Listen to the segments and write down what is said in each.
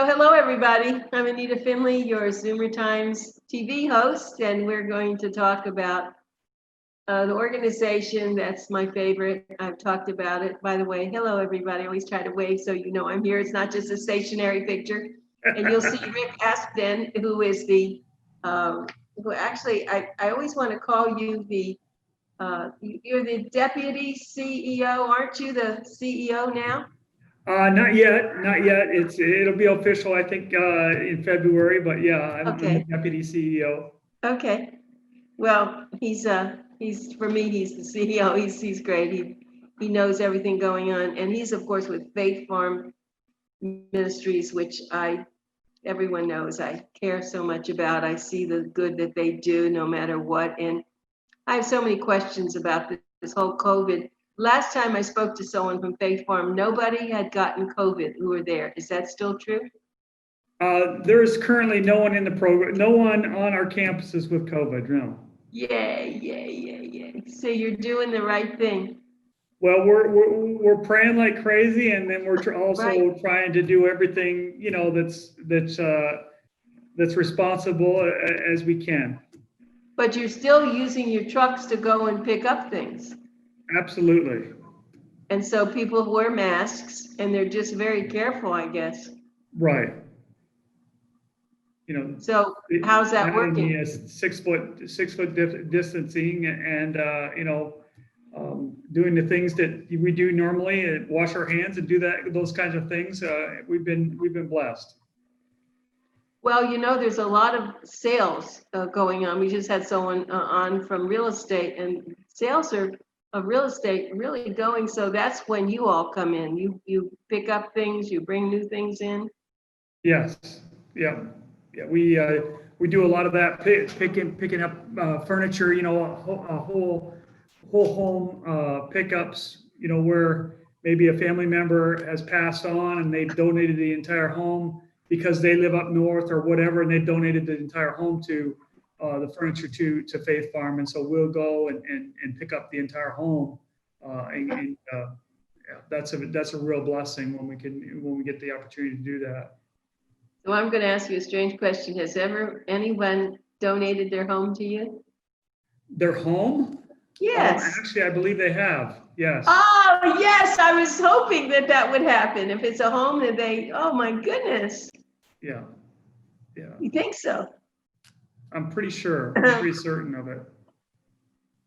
So hello, everybody. I'm Anita Finley, your Zoomer Times TV host, and we're going to talk about the organization that's my favorite. I've talked about it. By the way, hello, everybody. I always try to wave so you know I'm here. It's not just a stationary picture. And you'll see Rick Aspden, who is the, who actually, I always want to call you the, you're the deputy CEO, aren't you the CEO now? Not yet, not yet. It'll be official, I think, in February. But yeah, I'm the deputy CEO. Okay. Well, he's for me, he's the CEO. He's great. He knows everything going on, and he's of course with Farm Ministries, which everyone knows I care so much about. I see the good that they do no matter what, and I have so many questions about this whole COVID. Last time I spoke to someone from Faith Farm, nobody had gotten COVID who were there. Is that still true? There is currently no one in the program, no one on our campuses with COVID, no. Yay. So you're doing the right thing. Well, we're praying like crazy, and then we're also trying to do everything, you know, that's responsible as we can. But you're still using your trucks to go and pick up things. Absolutely. And so people wear masks, and they're just very careful, I guess. Right. You know. So how's that working? 6 foot distancing, and you know, doing the things that we do normally, wash our hands and do those kinds of things. We've been blessed. Well, you know, there's a lot of sales going on. We just had someone on from real estate, and sales of real estate really going. So that's when you all come in. You pick up things, you bring new things in. Yes. Yeah. We do a lot of that, picking up furniture. You know, a whole home pickups. You know, where maybe a family member has passed on and they've donated the entire home because they live up north or whatever, and they donated the entire home to the furniture to Faith Farm, and so we'll go and pick up the entire home, that's a real blessing when we get the opportunity to do that. So I'm going to ask you a strange question. Has anyone donated their home to you? Their home? Yes. Actually, I believe they have. Yes. Oh, yes. I was hoping that would happen. If it's a home that oh my goodness. Yeah. You think so? I'm pretty sure. I'm pretty certain of it.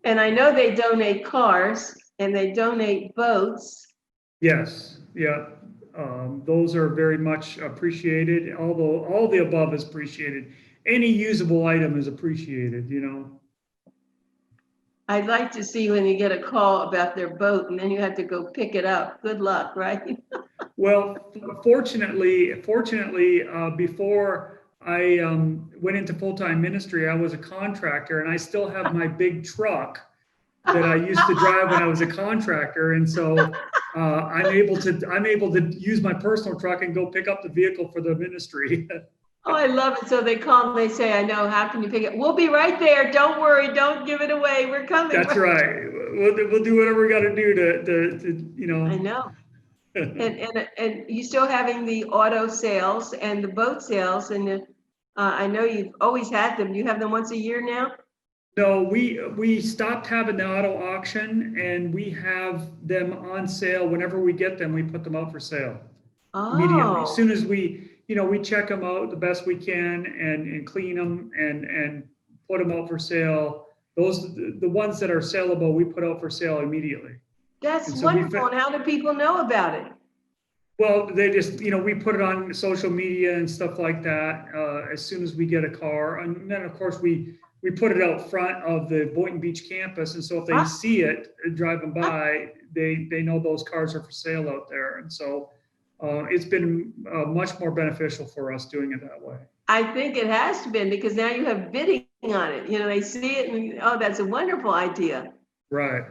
And I know they donate cars and they donate boats. Yes. Yeah. Those are very much appreciated. Although all the above is appreciated. Any usable item is appreciated, you know. I'd like to see when you get a call about their boat and then you have to go pick it up. Good luck, right? Well, fortunately, before I went into full-time ministry, I was a contractor, and I still have my big truck that I used to drive when I was a contractor, and so I'm able to use my personal truck and go pick up the vehicle for the ministry. Oh, I love it. So they call and they say, I know, how can you pick it? We'll be right there. Don't worry. Don't give it away. We're coming. That's right. We'll do whatever we got to do to you know. I know. and you still having the auto sales and the boat sales, and I know you've always had them. Do you have them once a year now? No, we stopped having the auto auction, and we have them on sale. Whenever we get them, we put them out for sale immediately. As soon as we check them out the best we can and clean them and put them out for sale. The ones that are saleable, we put out for sale immediately. That's wonderful. And how do people know about it? Well, they just, we put it on social media and stuff like that as soon as we get a car. And then, of course, we put it out front of the Boynton Beach campus. And so if they see it driving by, they know those cars are for sale out there. And so it's been much more beneficial for us doing it that way. I think it has been, because now you have bidding on it. They see it and, oh, that's a wonderful idea. Right.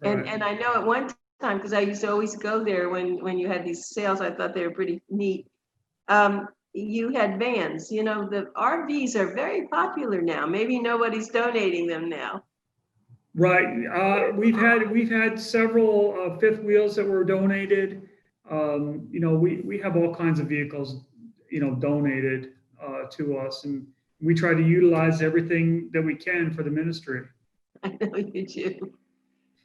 And I know at one time, because I used to always go there when you had these sales, I thought they were pretty neat. You had vans. The RVs are very popular now. Maybe nobody's donating them now. Right. We've had several fifth wheels that were donated. We have all kinds of vehicles donated to us, and we try to utilize everything that we can for the ministry. I know you do.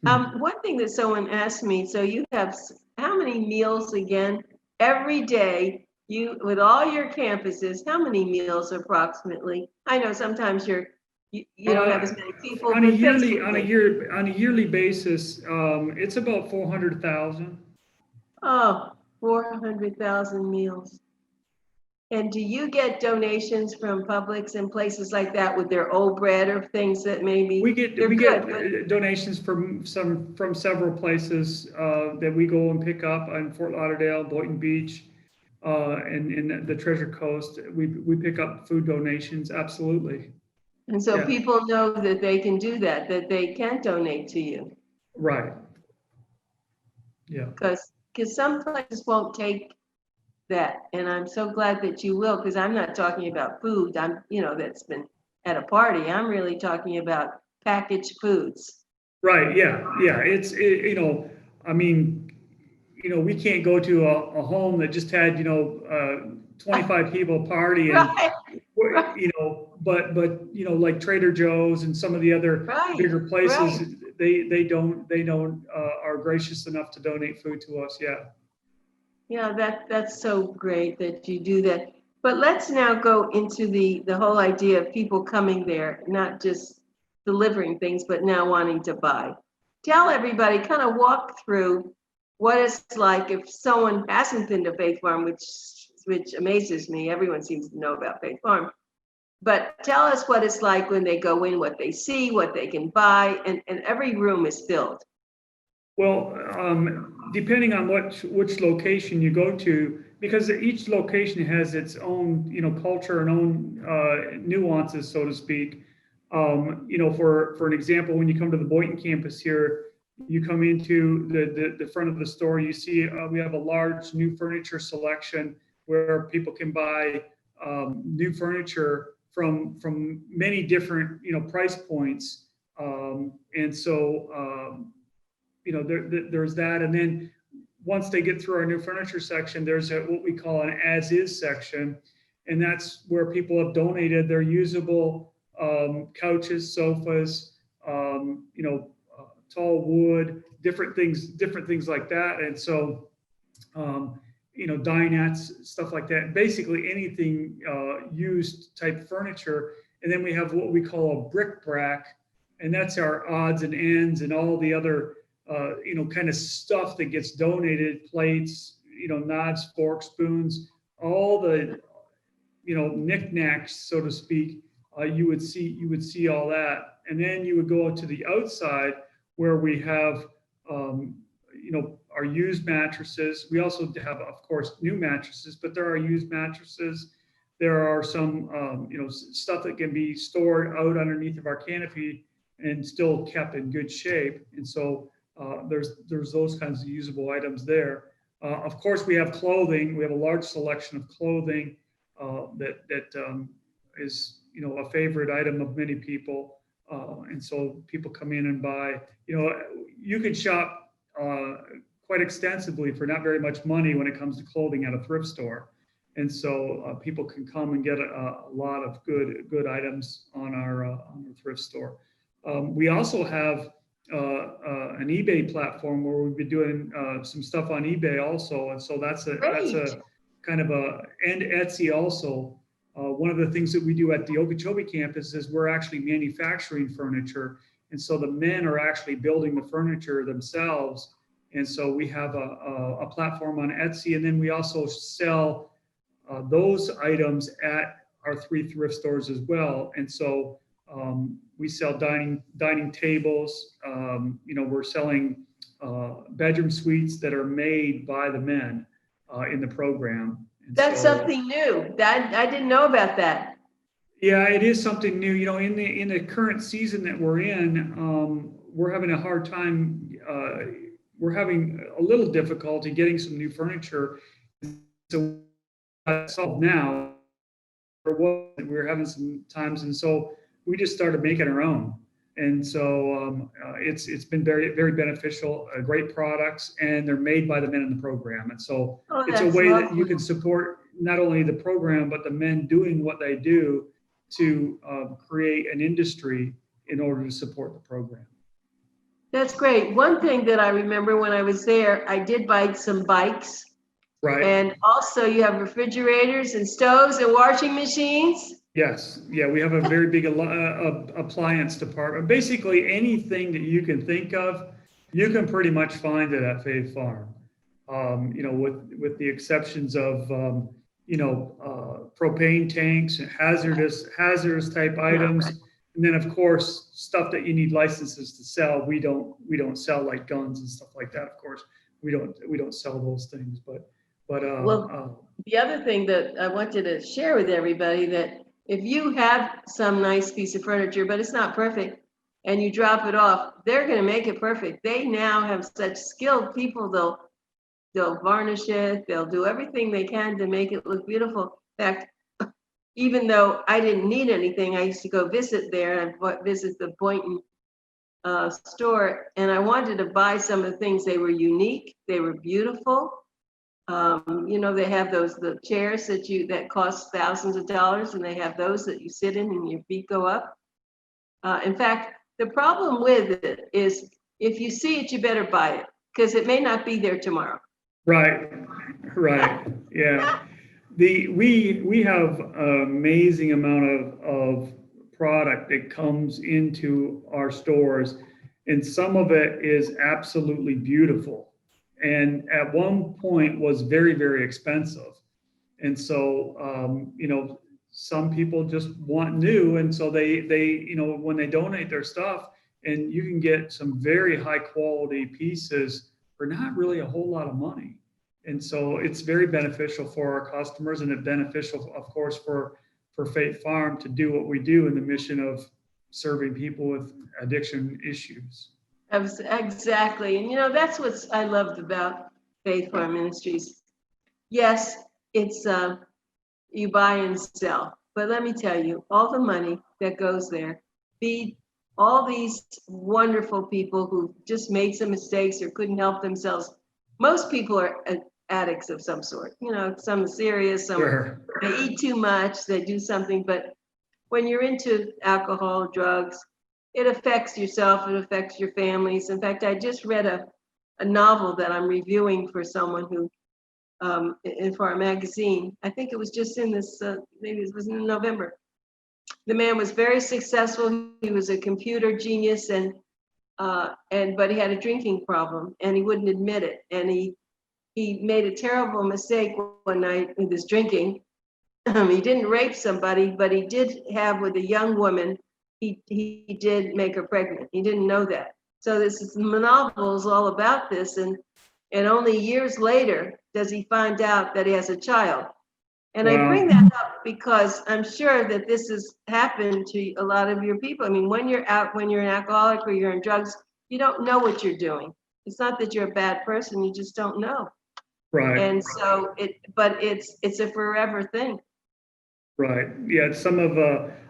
One thing that someone asked me, so you have how many meals again every day? You with all your campuses, how many meals approximately? I know sometimes you don't have as many people, On a but yearly basis, it's about 400,000. Oh, 400,000 meals. And do you get donations from Publix and places like that with their old bread or things that maybe We get donations from several places that we go and pick up in Fort Lauderdale, Boynton Beach, and in the Treasure Coast. We pick up food donations, absolutely. And so Yeah. people know that they can do that they can donate to you. Right. Yeah. Because some places won't take that, and I'm so glad that you will, because I'm not talking about food. That's been at a party. I'm really talking about packaged foods. Right. Yeah. Yeah. I mean, we can't go to a home that just had 25 people party and Right. but like Trader Joe's and some of the other bigger places, they don't are gracious enough to donate food to us. Yeah. Yeah, that's so great that you do that. But let's now go into the whole idea of people coming there, not just delivering things, but now wanting to buy. Tell everybody, kind of walk through what it's like if someone hasn't been to Faith Farm, which amazes me. Everyone seems to know about Faith Farm. But tell us what it's like when they go in, what they see, what they can buy, and every room is filled. Well, depending on which location you go to, because each location has its own, culture and own nuances, so to speak. For an example, when you come to the Boynton campus here, you come into the front of the store, you see we have a large new furniture selection where people can buy new furniture from many different, price points. And so, there's that. And then once they get through our new furniture section, there's what we call an as-is section. And that's where people have donated their usable couches, sofas, tall wood, different things like that. And so, dinettes, stuff like that, basically anything used type furniture. And then we have what we call a bric-a-brac, and that's our odds and ends and all the other kind of stuff that gets donated, plates, knives, forks, spoons, all the, knickknacks, so to speak. You would see all that. And then you would go to the outside where we have, our used mattresses. We also have, of course, new mattresses, but there are used mattresses. There are some, stuff that can be stored out underneath of our canopy and still kept in good shape. And so there's those kinds of usable items there. Of course, we have clothing. We have a large selection of clothing that is, a favorite item of many people. And so people come in and buy. You can shop quite extensively for not very much money when it comes to clothing at a thrift store. And so people can come and get a lot of good items on our thrift store. We also have an eBay platform where we've been doing some stuff on eBay also, and so that's a kind of and Etsy also. One of the things that we do at the Okeechobee campus is we're actually manufacturing furniture, and so the men are actually building the furniture themselves. And so we have a platform on Etsy, and then we also sell those items at our 3 thrift stores as well. And so we sell dining tables. We're selling bedroom suites that are made by the men in the program. And that's something new. I didn't know about that. Yeah, it is something new. In the current season that we're in, we're having a hard time. We're having a little difficulty getting some new furniture. So solved now. We're having some times, and so we just started making our own. And so it's been very, very beneficial. Great products, and they're made by the men in the program. And so it's a way that you can support not only the program, but the men doing what they do to create an industry in order to support the program. That's great. One thing that I remember when I was there, I did buy some bikes. Right. And also you have refrigerators and stoves and washing machines. Yes. Yeah, we have a very big appliance department. Basically, anything that you can think of, you can pretty much find it at Faith Farm. With the exceptions of propane tanks and hazardous type items, Right. and then of course stuff that you need licenses to sell. We don't sell like guns and stuff like that. Of course, we don't sell those things. But the other thing that I wanted to share with everybody, that if you have some nice piece of furniture, but it's not perfect, and you drop it off, they're going to make it perfect. They now have such skilled people. They'll varnish it. They'll do everything they can to make it look beautiful. In fact, even though I didn't need anything, I used to go visit there and visit the Boynton store, and I wanted to buy some of the things. They were unique. They were beautiful. They have the chairs that cost thousands of dollars, and they have those that you sit in and your feet go up. In fact, the problem with it is if you see it, you better buy it, because it may not be there tomorrow. Right. Yeah. We have an amazing amount of product that comes into our stores, and some of it is absolutely beautiful, and at one point was very, very expensive. And so some people just want new, and so they when they donate their stuff, and you can get some very high quality pieces for not really a whole lot of money. And so it's very beneficial for our customers, and it's beneficial, of course, for Faith Farm to do what we do in the mission of serving people with addiction issues. Exactly. And that's what I loved about Faith Farm Ministries. Yes, it's you buy and sell, but let me tell you, all the money that goes there feed all these wonderful people who just made some mistakes or couldn't help themselves. Most people are addicts of some sort, some serious, some Sure. They eat too much, they do something. But when you're into alcohol, drugs, it affects yourself, it affects your families. In fact, I just read a novel that I'm reviewing for someone who, for our magazine. I think it was just in this, maybe it was in November. The man was very successful. He was a computer genius, but he had a drinking problem, and he wouldn't admit it. And he made a terrible mistake one night with his drinking. He didn't rape somebody, but he did have with a young woman. He did make her pregnant. He didn't know that. So this novel is all about this, and only years later does he find out that he has a child. And Wow. I bring that up because I'm sure that this has happened to a lot of your people. I mean, when you're an alcoholic or you're in drugs, you don't know what you're doing. It's not that you're a bad person, you just don't know. Right. And so it's a forever thing. Right. Yeah.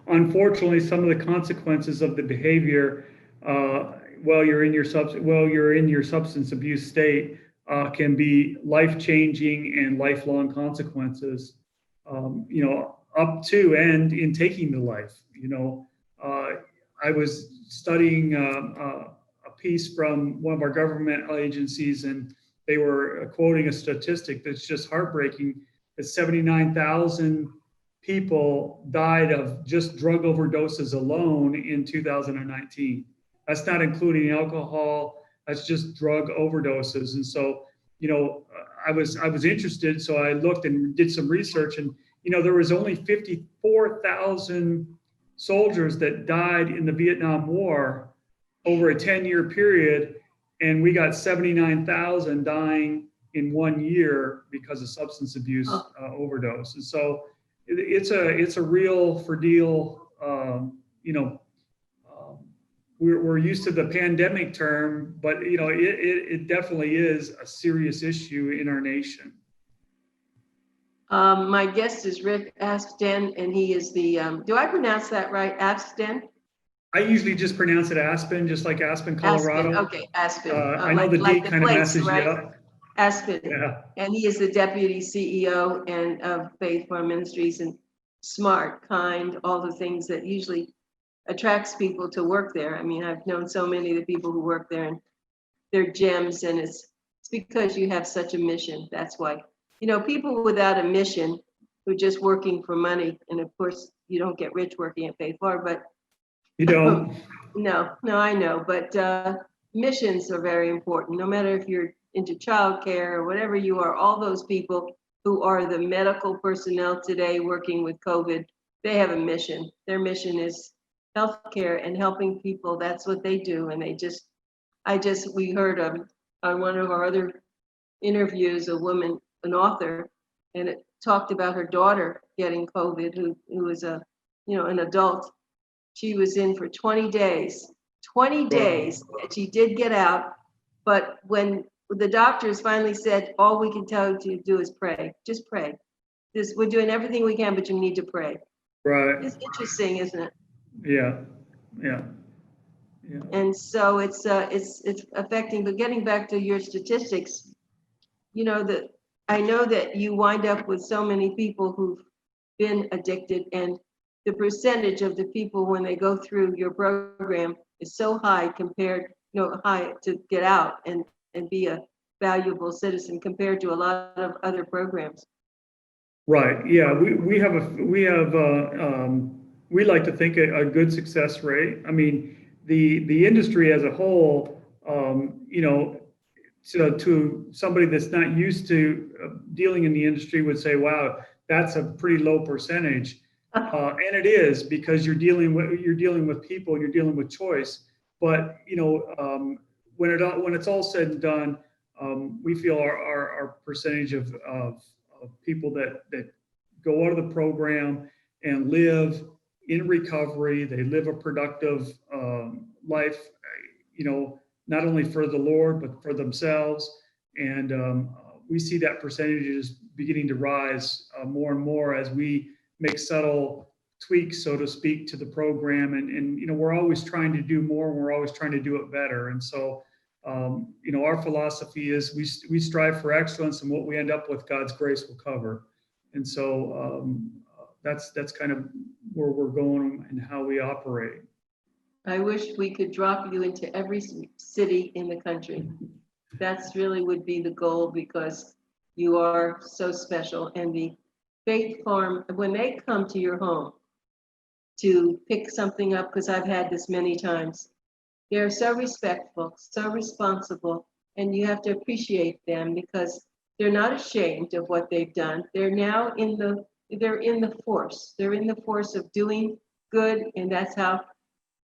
Unfortunately, some of the consequences of the behavior while you're in your substance abuse state can be life-changing and lifelong consequences. Up to and in taking the life. I was studying a piece from one of our government agencies, and they were quoting a statistic that's just heartbreaking, that 79,000 people died of just drug overdoses alone in 2019. That's not including alcohol, that's just drug overdoses. And so, I was interested, so I looked and did some research, and there was only 54,000 soldiers that died in the Vietnam War over a 10-year period, and we got 79,000 dying in 1 year because of substance abuse overdose. And so it's a real for deal. We're used to the pandemic term, but it definitely is a serious issue in our nation. My guest is Rick Aspden, and he is the, do I pronounce that right, Aspden? I usually just pronounce it Aspen, just like Aspen, Colorado. Aspen, okay, Aspen. I know the D kind of messes you up. Aspden, Yeah. and he is the deputy CEO and of Faith Farm Ministries, and smart, kind, all the things that usually attracts people to work there. I mean, I've known so many of the people who work there, and they're gems, and it's because you have such a mission. That's why, people without a mission who are just working for money, and of course you don't get rich working at Faith Farm, but You don't. no, I know, but missions are very important. No matter if you're into childcare or whatever you are, all those people who are the medical personnel today working with COVID, they have a mission. Their mission is healthcare and helping people. That's what they do. And we heard on one of our other interviews, a woman, an author, and it talked about her daughter getting COVID, who was an adult. She was in for 20 days, 20 days, and she did get out. But when the doctors finally said, all we can tell you to do is pray, just pray. We're doing everything we can, but you need to pray. Right. It's interesting, isn't it? Yeah. Yeah. Yeah. And so it's affecting, but getting back to your statistics, I know that you wind up with so many people who've been addicted, and the percentage of the people when they go through your program is so high compared, high to get out and be a valuable citizen compared to a lot of other programs. Right. Yeah. We like to think a good success rate. I mean, the industry as a whole, to somebody that's not used to dealing in the industry would say, wow, that's a pretty low percentage. And it is, because you're dealing with people, you're dealing with choice. But when it's all said and done, we feel our percentage of people that go out of the program and live in recovery, they live a productive life, not only for the Lord, but for themselves. And we see that percentage is beginning to rise more and more as we make subtle tweaks, so to speak, to the program. And we're always trying to do more, and we're always trying to do it better. And so, our philosophy is we strive for excellence, and what we end up with, God's grace will cover. And so that's kind of where we're going and how we operate. I wish we could drop you into every city in the country. That's really would be the goal, because you are so special. And the Faith Farm, when they come to your home to pick something up, because I've had this many times, they're so respectful, so responsible, and you have to appreciate them because they're not ashamed of what they've done. They're now in the force. They're in the force of doing good, and that's how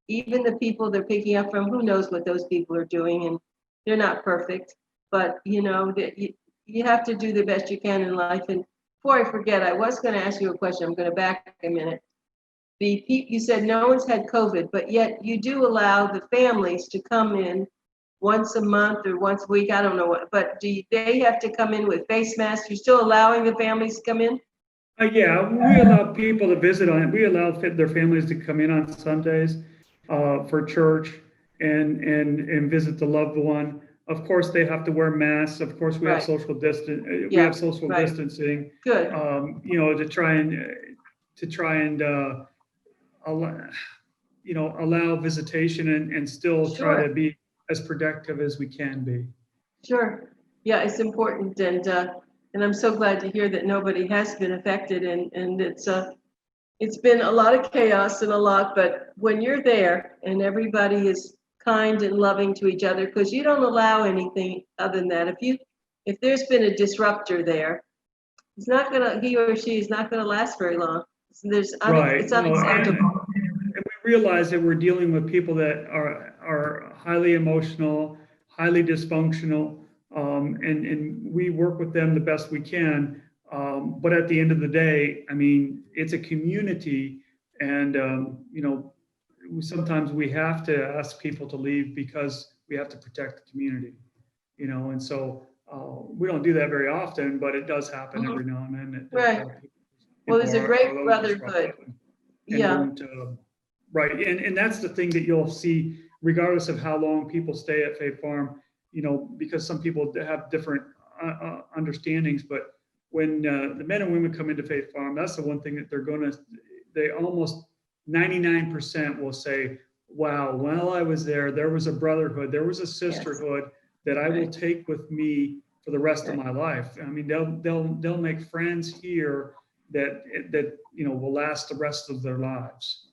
even the people they're picking up from, who knows what those people are doing, and they're not perfect, but that you have to do the best you can in life. And before I forget, I was going to ask you a question. I'm going to back a minute. You said no one's had COVID, but yet you do allow the families to come in once a month or once a week. I don't know what, but do they have to come in with face masks? You're still allowing the families to come in? Yeah, we allow people to visit we allow their families to come in on Sundays for church and visit the loved one. Of course, they have to wear masks. Of course, we have social distance. We have social distancing. Good. To try and allow visitation and still try to be as productive as we can be. Sure. Yeah, it's important, and I'm so glad to hear that nobody has been affected, and it's been a lot of chaos and but when you're there and everybody is kind and loving to each other, because you don't allow anything other than that. If there's been a disruptor there, he or she is not gonna last very long. It's unacceptable. And we realize that we're dealing with people that are highly emotional, highly dysfunctional, and we work with them the best we can. But at the end of the day, I mean, it's a community, and sometimes we have to ask people to leave because we have to protect the community, and so we don't do that very often, but it does happen every now and then. Right. Well, there's a great brotherhood. Yeah. Right. And that's the thing that you'll see, regardless of how long people stay at Faith Farm, because some people have different understandings, but when the men and women come into Faith Farm, that's the one thing that they almost 99% will say, wow, while I was there, there was a brotherhood, there was a sisterhood that I will take with me for the rest of my life. I mean, they'll make friends here that will last the rest of their lives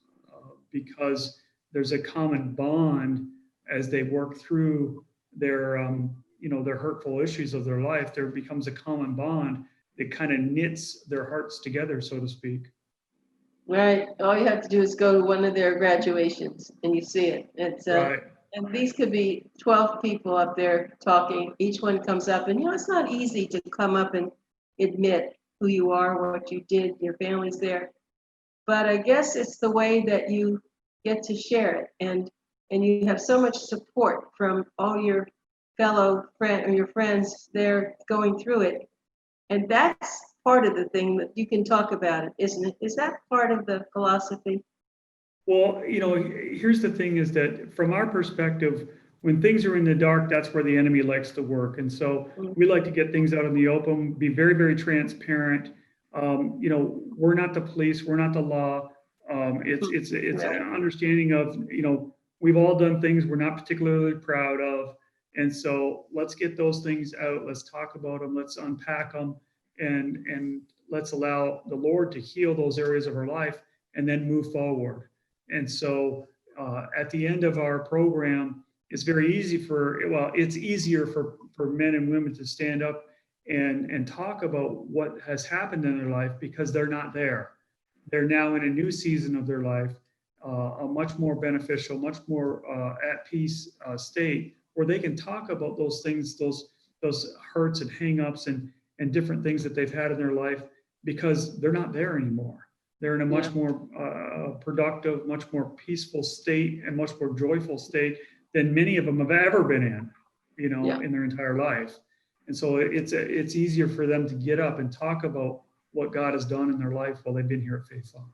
because there's a common bond as they work through their their hurtful issues of their life. There becomes a common bond that kind of knits their hearts together, so to speak. Right. All you have to do is go to one of their graduations and you see it. It's Right. and these could be 12 people up there talking. Each one comes up and it's not easy to come up and admit who you are, what you did, your family's there. But I guess it's the way that you get to share it, and you have so much support from all your fellow friends there going through it. And that's part of the thing that you can talk about it, isn't it? Is that part of the philosophy? Well, here's the thing is that from our perspective, when things are in the dark, that's where the enemy likes to work. And so we like to get things out in the open, be very, very transparent. We're not the police, we're not the law. It's an understanding of, we've all done things we're not particularly proud of. And so let's get those things out. Let's talk about them. Let's unpack them and let's allow the Lord to heal those areas of our life and then move forward. And so at the end of our program, it's easier for men and women to stand up and talk about what has happened in their life because they're not there. They're now in a new season of their life, a much more beneficial, much more at peace state where they can talk about those things, those hurts and hangups and different things that they've had in their life because they're not there anymore. They're in a much more productive, much more peaceful state and much more joyful state than many of them have ever been in, in their entire life. And so it's easier for them to get up and talk about what God has done in their life while they've been here at Faith Farm.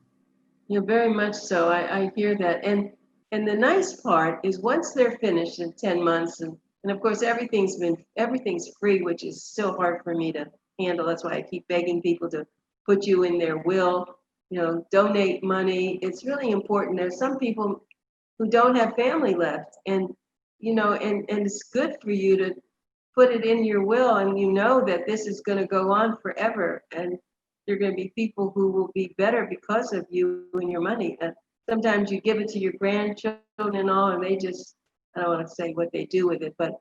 Yeah, very much so. I hear that. And the nice part is once they're finished in 10 months, and of course everything's free, which is still hard for me to handle. That's why I keep begging people to put you in their will, donate money. It's really important. There's some people who don't have family left, and and it's good for you to put it in your will, and that this is going to go on forever, and there are going to be people who will be better because of you and your money. And sometimes you give it to your grandchildren and all, and they just, I don't want to say what they do with it, but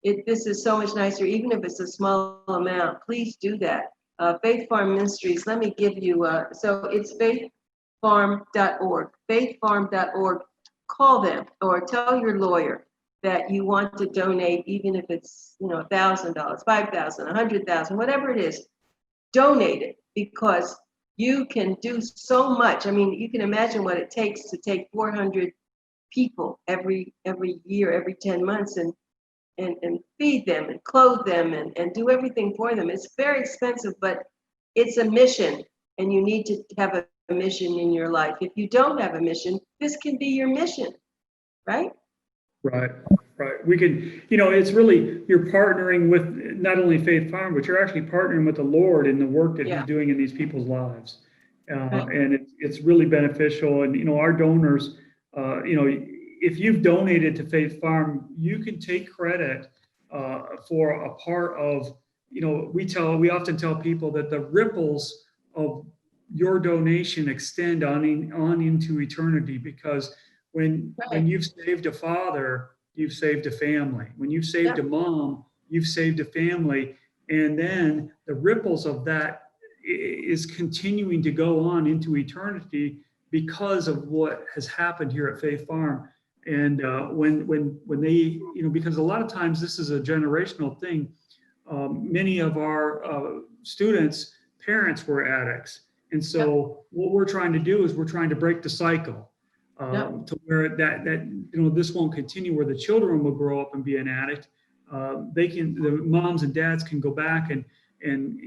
this is so much nicer, even if it's a small amount. Please do that. Faith Farm Ministries, let me give you, so it's faithfarm.org, faithfarm.org. Call them or tell your lawyer that you want to donate, even if it's, $1,000, $5,000, $100,000, whatever it is. Donate it because you can do so much. I mean, you can imagine what it takes to take 400 people every year, every 10 months and feed them and clothe them and do everything for them. It's very expensive, but it's a mission, and you need to have a mission in your life. If you don't have a mission, this can be your mission, right? Right. We can, it's really, you're partnering with not only Faith Farm, but you're actually partnering with the Lord in the work that He's doing in these people's lives. And it's really beneficial. And, our donors, if you've donated to Faith Farm, you can take credit for a part of, we often tell people that the ripples of your donation extend on into eternity, because when you've saved a father, you've saved a family. When you've saved a mom, you've saved a family. And then the ripples of that is continuing to go on into eternity because of what has happened here at Faith Farm. And when they, because a lot of times this is a generational thing. Many of our students' parents were addicts. And so what we're trying to do is we're trying to break the cycle. To where that this won't continue, where the children will grow up and be an addict. The moms and dads can go back and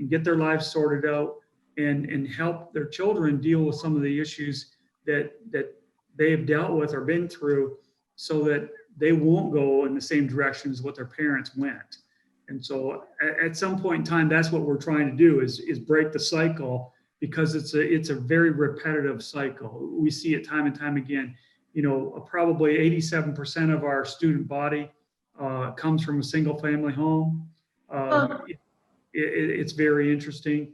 get their lives sorted out and help their children deal with some of the issues that they have dealt with or been through, so that they won't go in the same direction as what their parents went. And so at some point in time, that's what we're trying to do is break the cycle, because it's a very repetitive cycle. We see it time and time again. Probably 87% of our student body comes from a single family home. It's very interesting.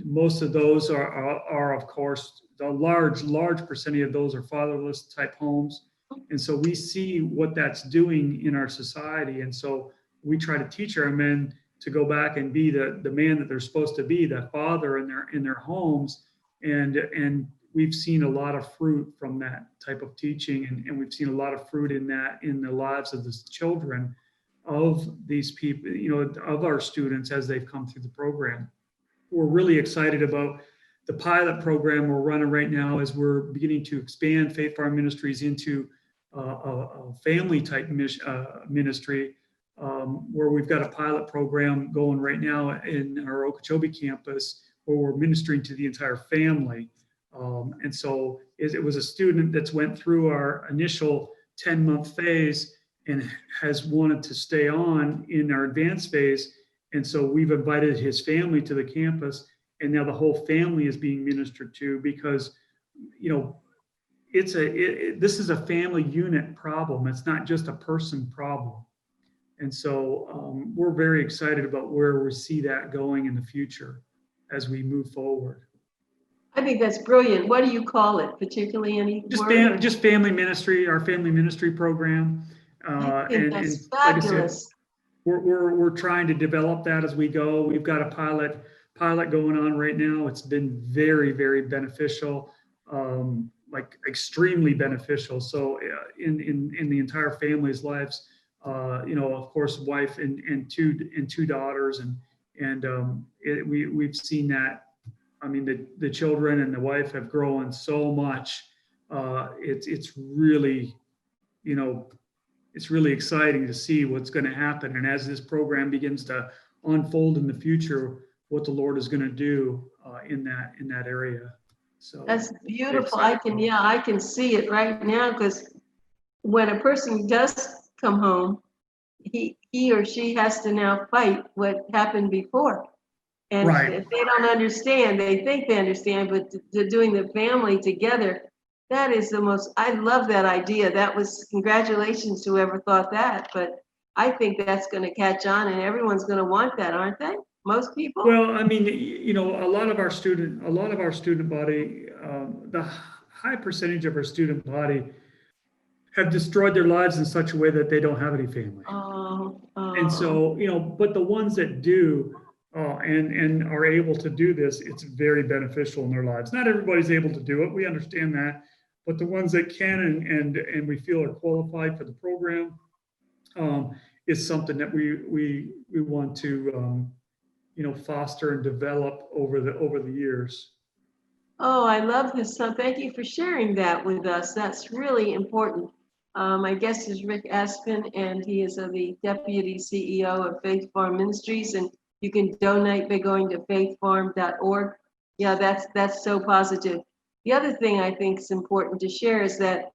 Most of those are of course, the large percentage of those are fatherless type homes. And so we see what that's doing in our society. And so we try to teach our men to go back and be the man that they're supposed to be, the father in their homes. And we've seen a lot of fruit from that type of teaching. And we've seen a lot of fruit in the lives of the children of these people, of our students as they've come through the program. We're really excited about the pilot program we're running right now as we're beginning to expand Faith Farm Ministries into a family type ministry, where we've got a pilot program going right now in our Okeechobee campus where we're ministering to the entire family. And so it was a student that's went through our initial 10-month phase and has wanted to stay on in our advanced phase. And so we've invited his family to the campus, and now the whole family is being ministered to, because, this is a family unit problem. It's not just a person problem. And so we're very excited about where we see that going in the future as we move forward. I think that's brilliant. What do you call it, particularly any Just family ministry, our family ministry program. I think that's like fabulous. I said, we're trying to develop that as we go. We've got a pilot going on right now. It's been very, very beneficial, like extremely beneficial. So in the entire family's lives, of course, wife and two daughters, and we've seen that. I mean, the children and the wife have grown so much. It's really, it's really exciting to see what's going to happen. And as this program begins to unfold in the future, what the Lord is going to do in that area. So that's beautiful. I can see it right now, because when a person does come home, he or she has to now fight what happened before. And right. if they don't understand, they think they understand, but doing the family together, that is I love that idea. Congratulations to whoever thought that, but I think that's going to catch on, and everyone's going to want that, aren't they? Most people? Well, I mean, a lot of our student body, the high percentage of our student body have destroyed their lives in such a way that they don't have any family. And so, but the ones that do, and are able to do this, it's very beneficial in their lives. Not everybody's able to do it. We understand that, but the ones that can and we feel are qualified for the program, is something that we want to foster and develop over the years. Oh, I love this. So thank you for sharing that with us. That's really important. My guest is Rick Aspden, and he is the Deputy CEO of Faith Farm Ministries, and you can donate by going to faithfarm.org. Yeah, that's so positive. The other thing I think is important to share is that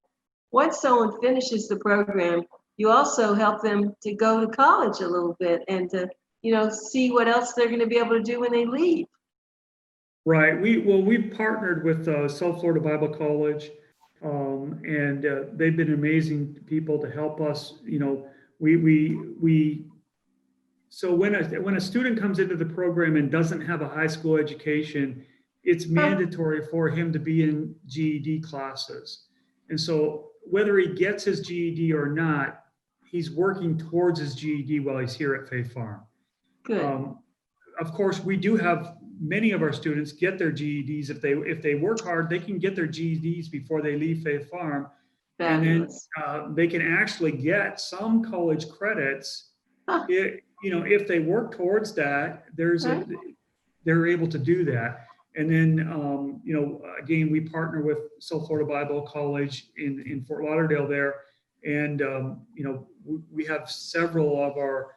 once someone finishes the program, you also help them to go to college a little bit and to, see what else they're going to be able to do when they leave. Right. We've partnered with South Florida Bible College, and they've been amazing people to help us. So when a student comes into the program and doesn't have a high school education, it's mandatory for him to be in GED classes. And so whether he gets his GED or not, he's working towards his GED while he's here at Faith Farm. Good. Of course, we do have many of our students get their GEDs. If they work hard, they can get their GEDs before they leave Faith Farm. Fabulous. And then they can actually get some college credits. If they work towards that, they're able to do that. And then, again, we partner with South Florida Bible College in Fort Lauderdale there. And, we have several of our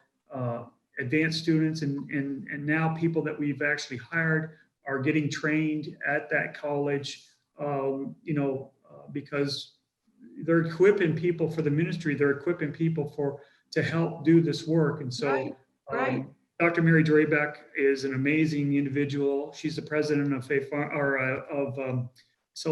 advanced students and now people that we've actually hired are getting trained at that college, because they're equipping people for the ministry. They're equipping people to help do this work. And so Right. Dr. Mary Drabeck is an amazing individual. She's the president of South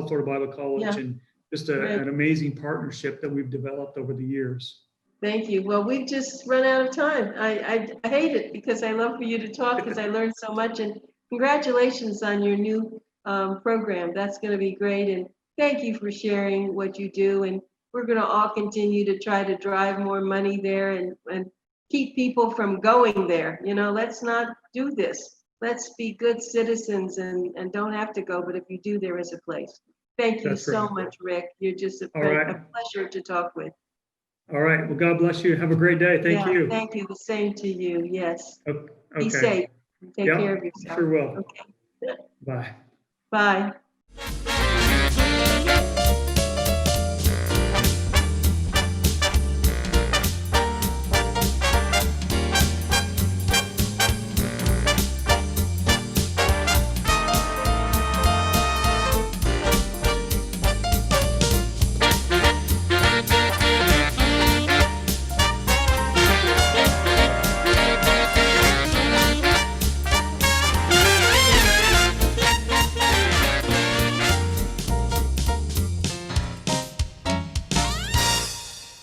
Florida Bible College, Yeah. and just Right. an amazing partnership that we've developed over the years. Thank you. Well, we've just run out of time. I hate it because I love for you to talk because I learned so much. And congratulations on your new program. That's going to be great. And thank you for sharing what you do. And we're going to all continue to try to drive more money there and keep people from going there. You know, let's not do this. Let's be good citizens and don't have to go. But if you do, there is a place. Thank you That's so right. much, Rick. You're just a All right. pleasure to talk with. All right. Well, God bless you. Have a great day. Thank Yeah, you. thank you. The same to you. Yes. Okay. Be safe. Take Yep, care of yourself. sure will. Okay. Bye. Bye.